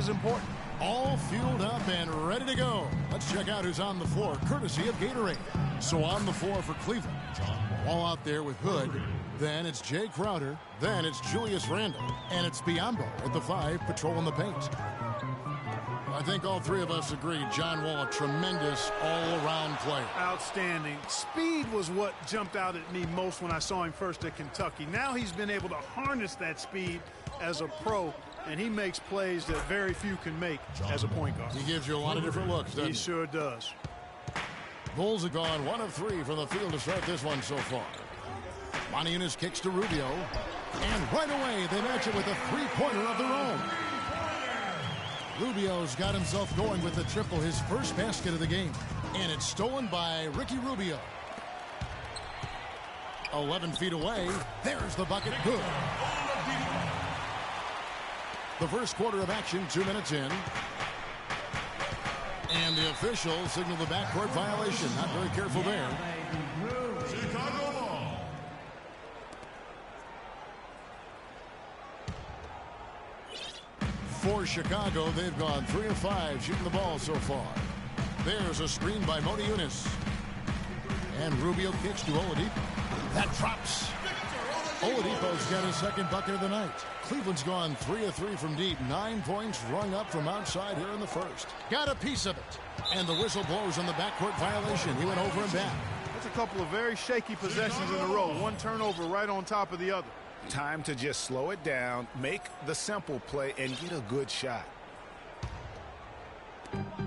is important. All fueled up and ready to go. Let's check out who's on the floor, courtesy of Gatorade. So on the floor for Cleveland, John Wall out there with Hood. Then it's Jay Crowder. Then it's Julius Randle. And it's Biyombo at the 5, patrolling the paint. I think all three of us agree John Wall, a tremendous all-around player. Outstanding. Speed was what jumped out at me most when I saw him first at Kentucky. Now he's been able to harness that speed as a pro, and he makes plays that very few can make as a point guard. He gives you a lot of different looks, doesn't he? He sure does. Bulls have gone 1 of 3 from the field to start this one so far. Moniunas kicks to Rubio, and right away they match it with a three-pointer of their own. Rubio's got himself going with the triple, his first basket of the game. And it's stolen by Ricky Rubio. 11 feet away. There's the bucket. Good. The first quarter of action, 2 minutes in. And the official signaled the backcourt violation. Not very careful there. Chicago ball. For Chicago, they've gone 3 of 5 shooting the ball so far. There's a screen by Moniunas. And Rubio kicks to Oladipo. That drops. Oladipo's got his second bucket of the night. Cleveland's gone 3 of 3 from deep. 9 points rung up from outside here in the first. Got a piece of it. And the whistle blows on the backcourt violation. He went over and back. That's a couple of very shaky possessions in a row. One turnover right on top of the other. Time to just slow it down, make the simple play, and get a good shot.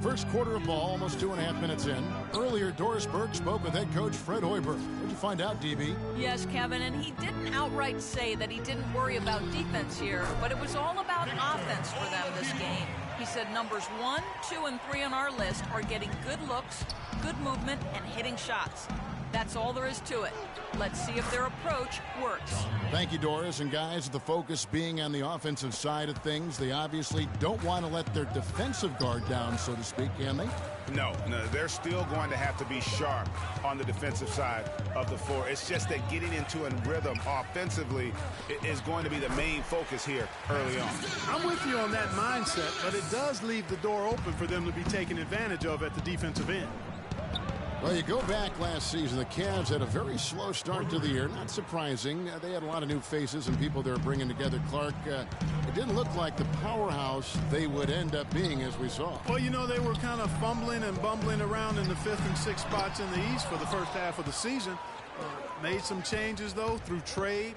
First quarter of ball, almost 2.5 minutes in. Earlier, Doris Burke spoke with head coach Fred Hoiberg. What'd you find out, DB? Yes, Kevin, and he didn't outright say that he didn't worry about defense here, but it was all about offense for them this game. He said numbers 1, 2, and 3 on our list are getting good looks, good movement, and hitting shots. That's all there is to it. Let's see if their approach works. Thank you, Doris. And guys, the focus being on the offensive side of things, they obviously don't want to let their defensive guard down, so to speak, can they? No, they're still going to have to be sharp on the defensive side of the floor. It's just that getting into a rhythm offensively is going to be the main focus here early on. I'm with you on that mindset, but it does leave the door open for them to be taken advantage of at the defensive end. Well, you go back last season, the Cavs had a very slow start to the year. Not surprising. They had a lot of new faces and people they were bringing together. Clark, it didn't look like the powerhouse they would end up being, as we saw. Well, you know, they were kind of fumbling and bumbling around in the 5th and 6th spots in the East for the first half of the season. Made some changes, though, through trade,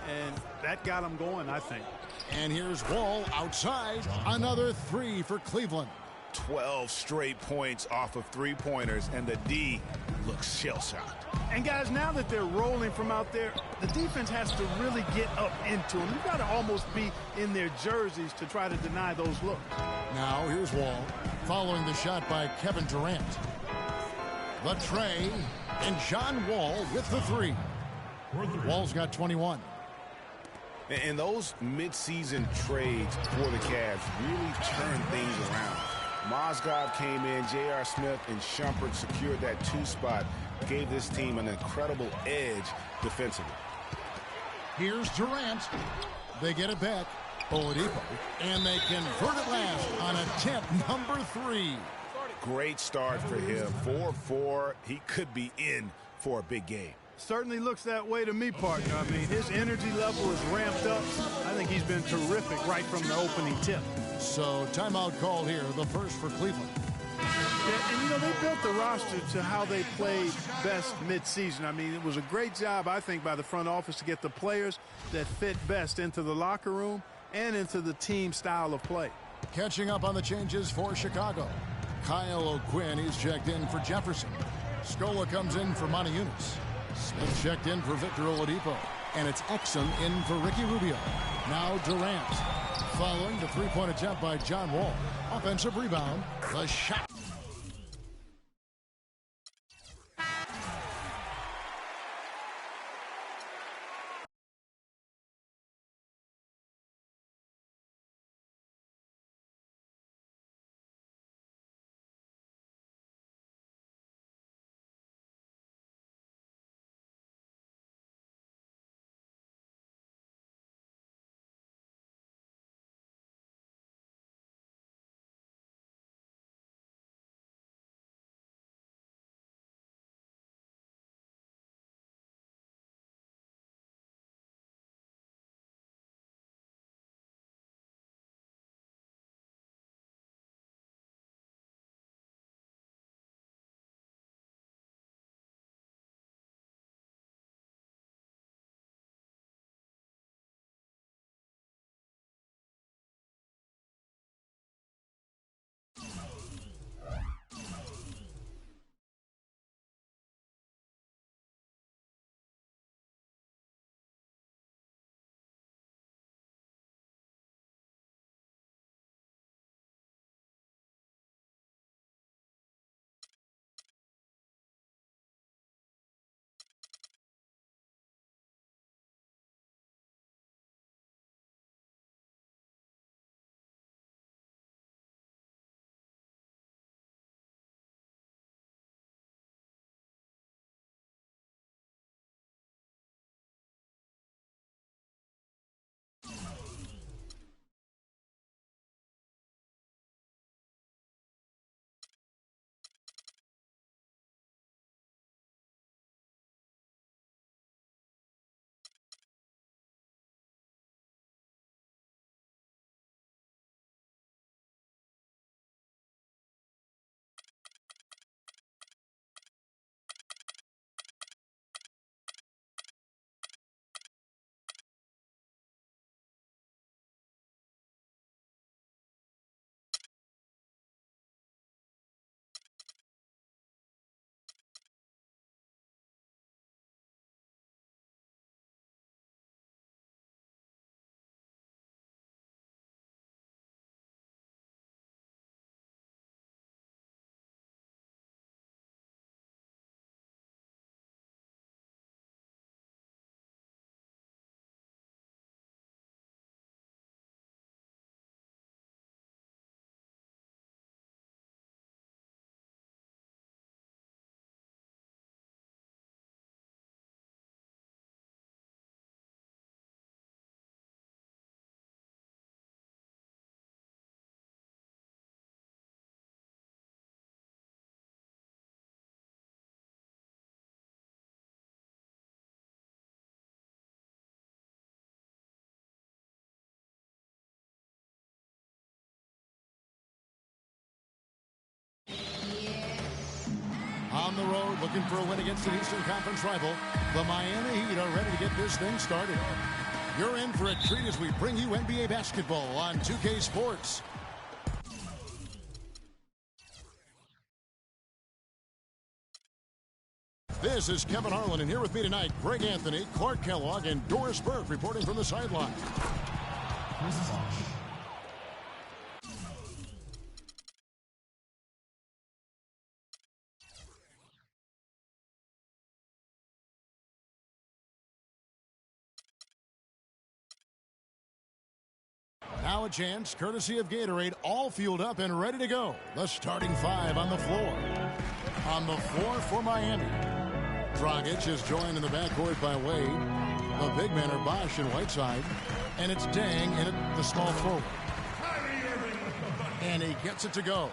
and that got them going, I think. And here's Wall outside. Another 3 for Cleveland. 12 straight points off of three-pointers, and the D looks shell-shocked. And, guys, now that they're rolling from out there, the defense has to really get up into them. You've got to almost be in their jerseys to try to deny those looks. Now, here's Wall, following the shot by Kevin Durant. The tray, and John Wall with the 3. Wall's got 21. And those mid-season trades for the Cavs really turned things around. Mozgov came in, J.R. Smith and Shumpert secured that 2 spot, gave this team an incredible edge defensively. Here's Durant. They get it back. Oladipo. And they convert it last on attempt number 3. Great start for him. 4-4. He could be in for a big game. Certainly looks that way to me, partner. I mean, his energy level is ramped up. I think he's been terrific right from the opening tip. So, timeout called here, the first for Cleveland. Yeah, and, you know, they built the roster to how they played best midseason. I mean, it was a great job, I think, by the front office to get the players that fit best into the locker room and into the team style of play. Catching up on the changes for Chicago. Kyle O'Quinn, he's checked in for Jefferson. Scola comes in for Moniunas. Smith checked in for Victor Oladipo. And it's Exum in for Ricky Rubio. Now Durant. Following the three-point attempt by John Wall. Offensive rebound. The shot. On the road, looking for a win against an Eastern Conference rival. The Miami Heat are ready to get this thing started. You're in for a treat as we bring you NBA basketball on 2K Sports. This is Kevin Harlan, and here with me tonight, Greg Anthony, Clark Kellogg, and Doris Burke reporting from the sideline. Now a chance, courtesy of Gatorade, all fueled up and ready to go. The starting five on the floor. On the floor for Miami. Dragic is joined in the backcourt by Wade. The big men are Bosh and Whiteside. And it's Deng in at the small forward. And he gets it to go.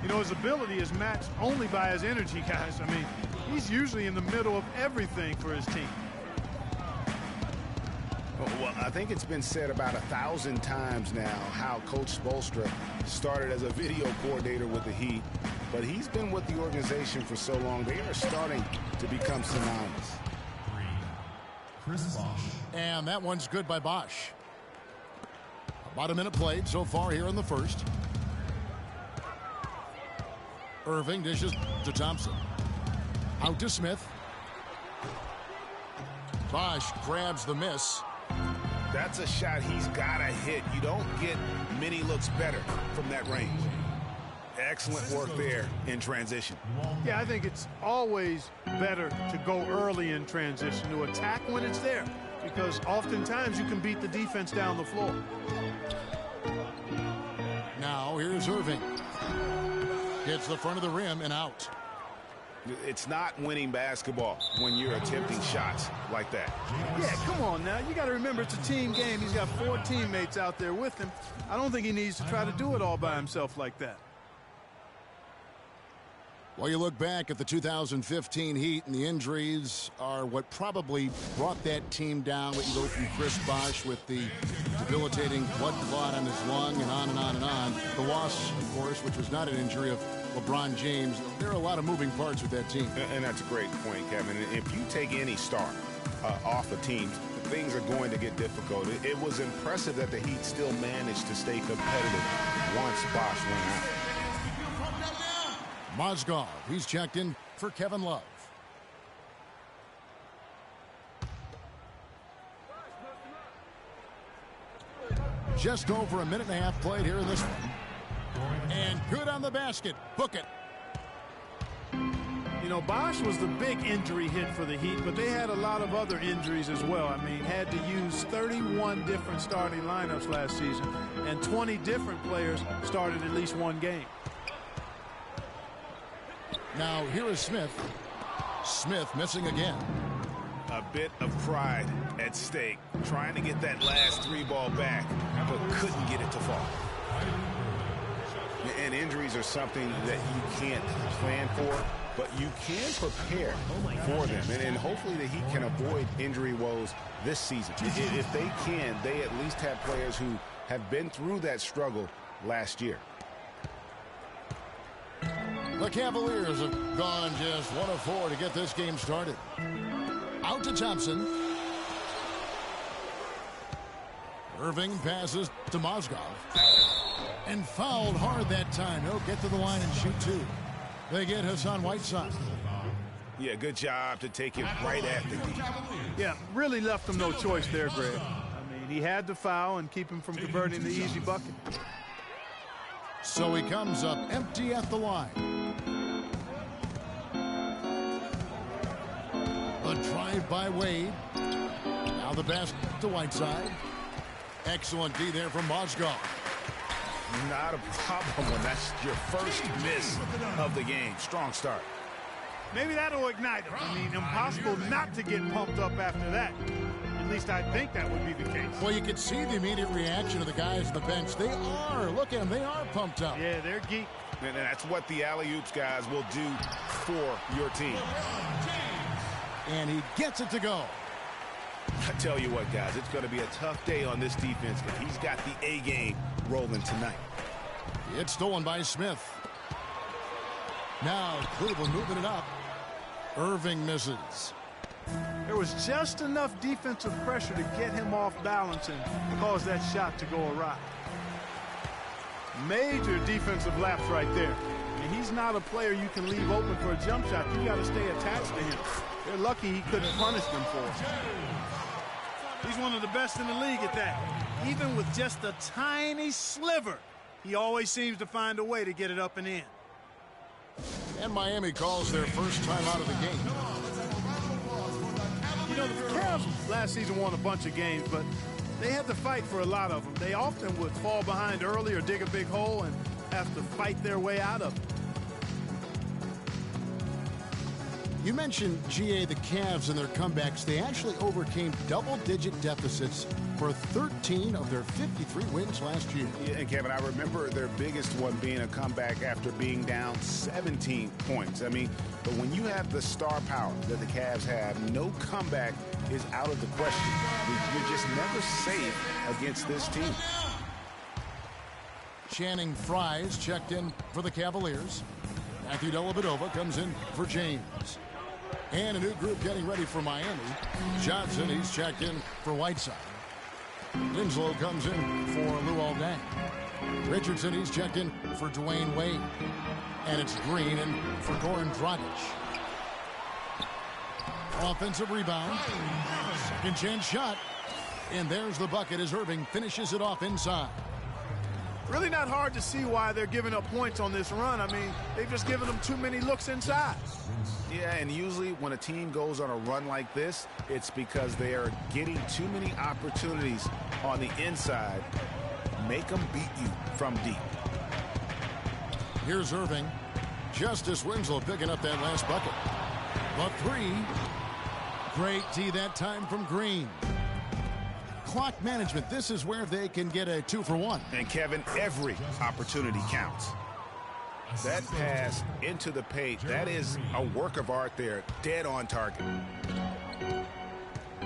You know, his ability is matched only by his energy, guys. I mean, he's usually in the middle of everything for his team. Well, I think it's been said about 1,000 times now how Coach Spoelstra started as a video coordinator with the Heat, but he's been with the organization for so long, they are starting to become synonymous. Chris Bosh. And that one's good by Bosh. About a minute played so far here in the first. Irving dishes to Thompson. Out to Smith. Bosh grabs the miss. That's a shot he's got to hit. You don't get many looks better from that range. Excellent work there in transition. Yeah, I think it's always better to go early in transition, to attack when it's there, because oftentimes you can beat the defense down the floor. Now here's Irving. Hits the front of the rim and out. It's not winning basketball when you're attempting shots like that. Yeah, come on now. You got to remember it's a team game. He's got 4 teammates out there with him. I don't think he needs to try to do it all by himself like that. Well, you look back at the 2015 Heat, and the injuries are what probably brought that team down. We can go from Chris Bosh with the debilitating blood clot on his lung and on and on and on. The loss, of course, which was not an injury, of LeBron James. There are a lot of moving parts with that team. And that's a great point, Kevin. If you take any star off a team, things are going to get difficult. It was impressive that the Heat still managed to stay competitive once Bosh went out. Mozgov, he's checked in for Kevin Love. Just over a minute and a half played here in this one. And good on the basket. Book it. You know, Bosh was the big injury hit for the Heat, but they had a lot of other injuries as well. I mean, had to use 31 different starting lineups last season, and 20 different players started at least one game. Now here is Smith. Smith missing again. A bit of pride at stake, trying to get that last 3-ball back, but couldn't get it to fall. And injuries are something that you can't plan for, but you can prepare for them. And hopefully the Heat can avoid injury woes this season. If they can, they at least have players who have been through that struggle last year. The Cavaliers have gone just 1 of 4 to get this game started. Out to Thompson. Irving passes to Mozgov. And fouled hard that time. He'll get to the line and shoot 2. They get Hassan Whiteside. Yeah, good job to take it right at the D. Yeah, really left him no choice there, Greg. I mean, he had to foul and keep him from converting the easy bucket. So he comes up empty at the line. The drive by Wade. Now the pass to Whiteside. Excellent D there from Mozgov. Not a problem when that's your first miss of the game. Strong start. Maybe that'll ignite him. I mean, impossible not to get pumped up after that. At least I think that would be the case. Well, you can see the immediate reaction of the guys on the bench. They are. Look at them. They are pumped up. Yeah, they're geeked. And that's what the alley-oops guys will do for your team. And he gets it to go. I tell you what, guys, it's going to be a tough day on this defense, but he's got the A game rolling tonight. It's stolen by Smith. Now Cleveland moving it up. Irving misses. There was just enough defensive pressure to get him off balance and cause that shot to go awry. Major defensive lapse right there. And he's not a player you can leave open for a jump shot. You got to stay attached to him. They're lucky he couldn't punish them for it. He's one of the best in the league at that. Even with just a tiny sliver, he always seems to find a way to get it up and in. And Miami calls their first time out of the game. You know, the Cavs last season won a bunch of games, but they had to fight for a lot of them. They often would fall behind early or dig a big hole and have to fight their way out of it. You mentioned, GA, the Cavs and their comebacks. They actually overcame double-digit deficits for 13 of their 53 wins last year. Yeah, and Kevin, I remember their biggest one being a comeback after being down 17 points. I mean, but when you have the star power that the Cavs have, no comeback is out of the question. You're just never safe against this team. Channing Frye's checked in for the Cavaliers. Matthew Dellavedova comes in for James. And a new group getting ready for Miami. Johnson, he's checked in for Whiteside. Winslow comes in for Luol Deng. Richardson, he's checked in for Dwayne Wade. And it's Green in for Goran Dragic. Offensive rebound. Second chance shot. And there's the bucket as Irving finishes it off inside. Really not hard to see why they're giving up points on this run. I mean, they've just given them too many looks inside. Yeah, and usually when a team goes on a run like this, it's because they are getting too many opportunities on the inside. Make them beat you from deep. Here's Irving. Justice Winslow picking up that last bucket. The three. Great D that time from Green. Clock management. This is where they can get a 2-for-1. And Kevin, every opportunity counts. That pass into the paint, that is a work of art there. Dead on target.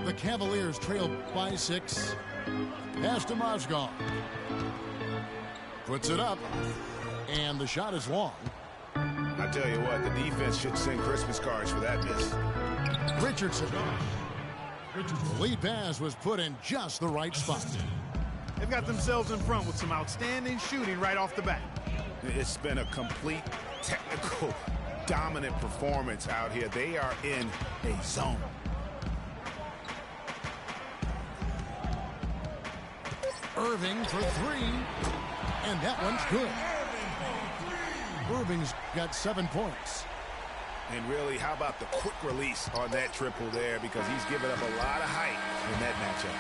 The Cavaliers trail by 6. Pass to Mozgov. Puts it up. And the shot is long. I tell you what, the defense should send Christmas cards for that miss. Richardson. The lead pass was put in just the right spot. They've got themselves in front with some outstanding shooting right off the bat. It's been a complete technical dominant performance out here. They are in a zone. Irving for 3. And that one's good. Irving's got 7 points. And really, how about the quick release on that triple there, because he's given up a lot of height in that matchup.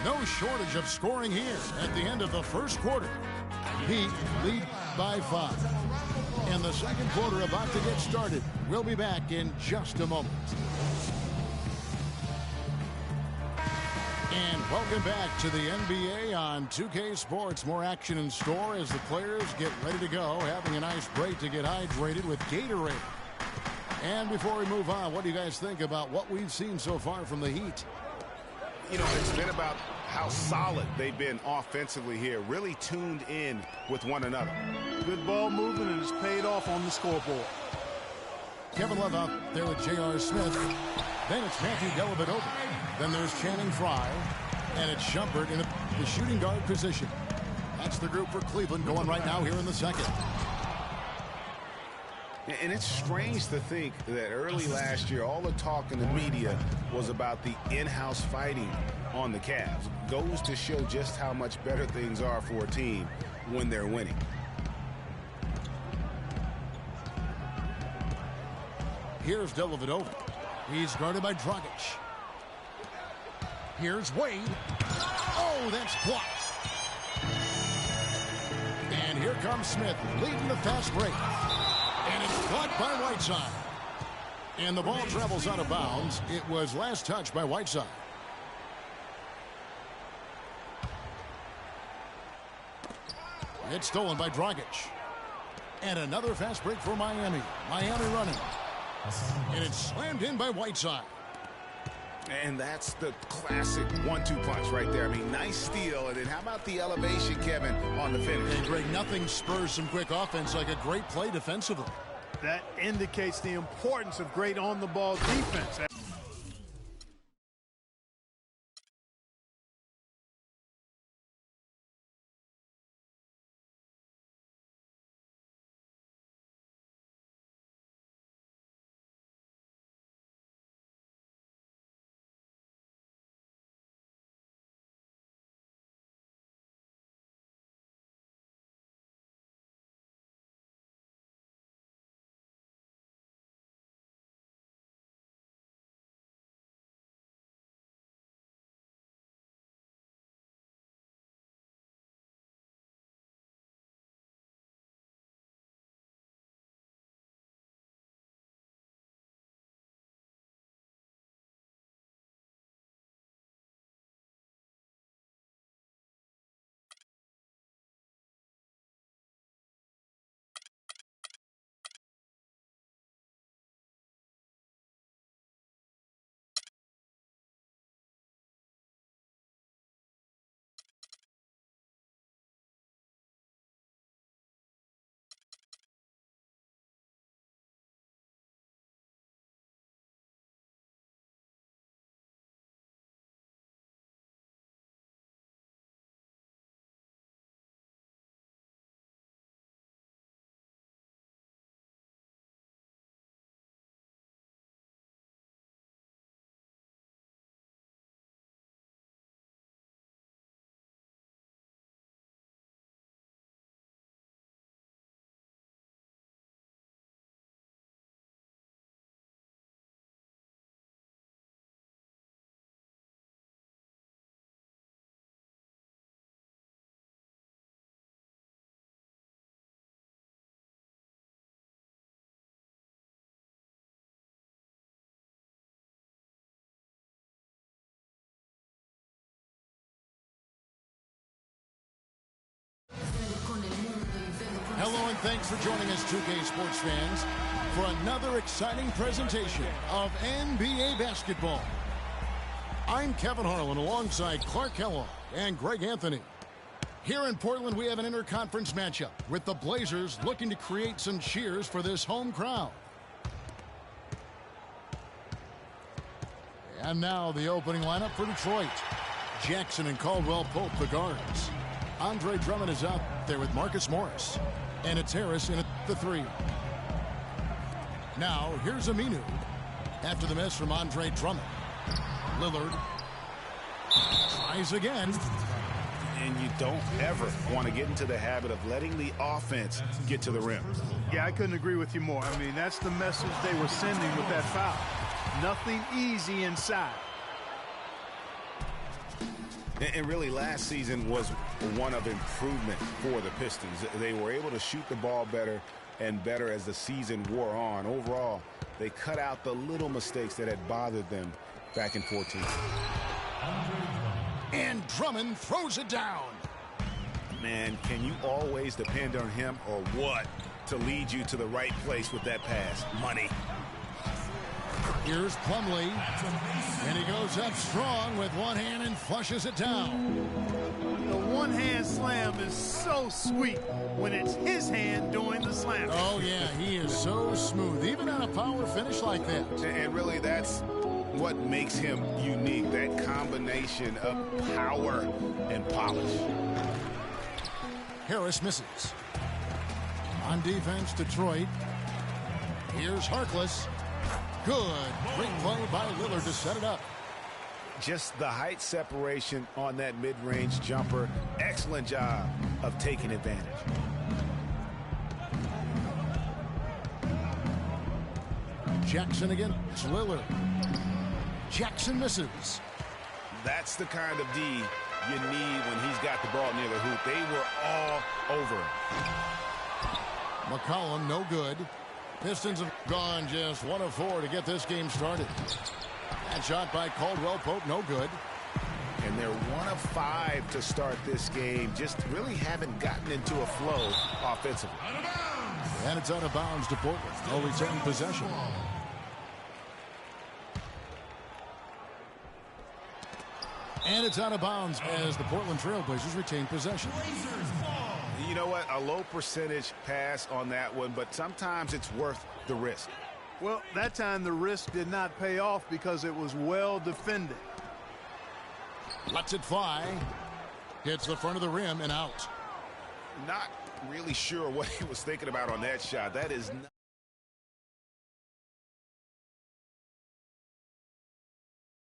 No shortage of scoring here at the end of the first quarter. Heat lead by 5. And the second quarter about to get started. We'll be back in just a moment. And welcome back to the NBA on 2K Sports. More action in store as the players get ready to go, having a nice break to get hydrated with Gatorade. And before we move on, what do you guys think about what we've seen so far from the Heat? You know, it's been about how solid they've been offensively here, really tuned in with one another. Good ball movement, and it's paid off on the scoreboard. Kevin Love out there with J.R. Smith. Then it's Matthew Dellavedova. Then there's Channing Frye. And it's Shumpert in the shooting guard position. That's the group for Cleveland going right now here in the second. And it's strange to think that early last year, all the talk in the media was about the in-house fighting on the Cavs. Goes to show just how much better things are for a team when they're winning. Here's Dellavedova. He's guarded by Dragic. Here's Wade. Oh, that's blocked. And here comes Smith leading the fast break. And it's blocked by Whiteside. And the ball travels out of bounds. It was last touched by Whiteside. It's stolen by Dragic. And another fast break for Miami. Miami running. And it's slammed in by Whiteside. And that's the classic 1-2 punch right there. I mean, nice steal. And then how about the elevation, Kevin, on the finish? And Greg, nothing spurs some quick offense like a great play defensively. That indicates the importance of great on-the-ball defense. Hello and thanks for joining us, 2K Sports fans, for another exciting presentation of NBA basketball. I'm Kevin Harlan alongside Clark Kellogg and Greg Anthony. Here in Portland, we have an interconference matchup with the Blazers looking to create some cheers for this home crowd. And now the opening lineup for Detroit. Jackson and Caldwell Pope, the guards. Andre Drummond is out there with Marcus Morris. And it's Harris in at the 3. Now, here's Aminu. After the miss from Andre Drummond. Lillard tries again. And you don't ever want to get into the habit of letting the offense get to the rim. Yeah, I couldn't agree with you more. I mean, that's the message they were sending with that foul. Nothing easy inside. And really, last season was one of improvement for the Pistons. They were able to shoot the ball better and better as the season wore on. Overall, they cut out the little mistakes that had bothered them back in 14. And Drummond throws it down. Man, can you always depend on him or what to lead you to the right place with that pass? Money. Here's Plumlee, and he goes up strong with one hand and flushes it down. The one-hand slam is so sweet when it's his hand doing the slam. Oh, yeah, he is so smooth, even on a power finish like that. And really, that's what makes him unique, that combination of power and polish. Harris misses. On defense, Detroit. Here's Harkless. Good. Great play by Lillard to set it up. Just the height separation on that mid-range jumper. Excellent job of taking advantage. Jackson against Lillard. Jackson misses. That's the kind of D you need when he's got the ball near the hoop. They were all over him. McCollum, no good. Pistons have gone just 1 of 4 to get this game started. That shot by Caldwell Pope, no good. And they're 1 of 5 to start this game. Just really haven't gotten into a flow offensively. And it's out of bounds to Portland. No return possession. And it's out of bounds as the Portland Trailblazers retain possession. You know what? A low percentage pass on that one, but sometimes it's worth the risk. Well, that time the risk did not pay off because it was well defended. Lets it fly. Hits the front of the rim and out. Not really sure what he was thinking about on that shot. That is not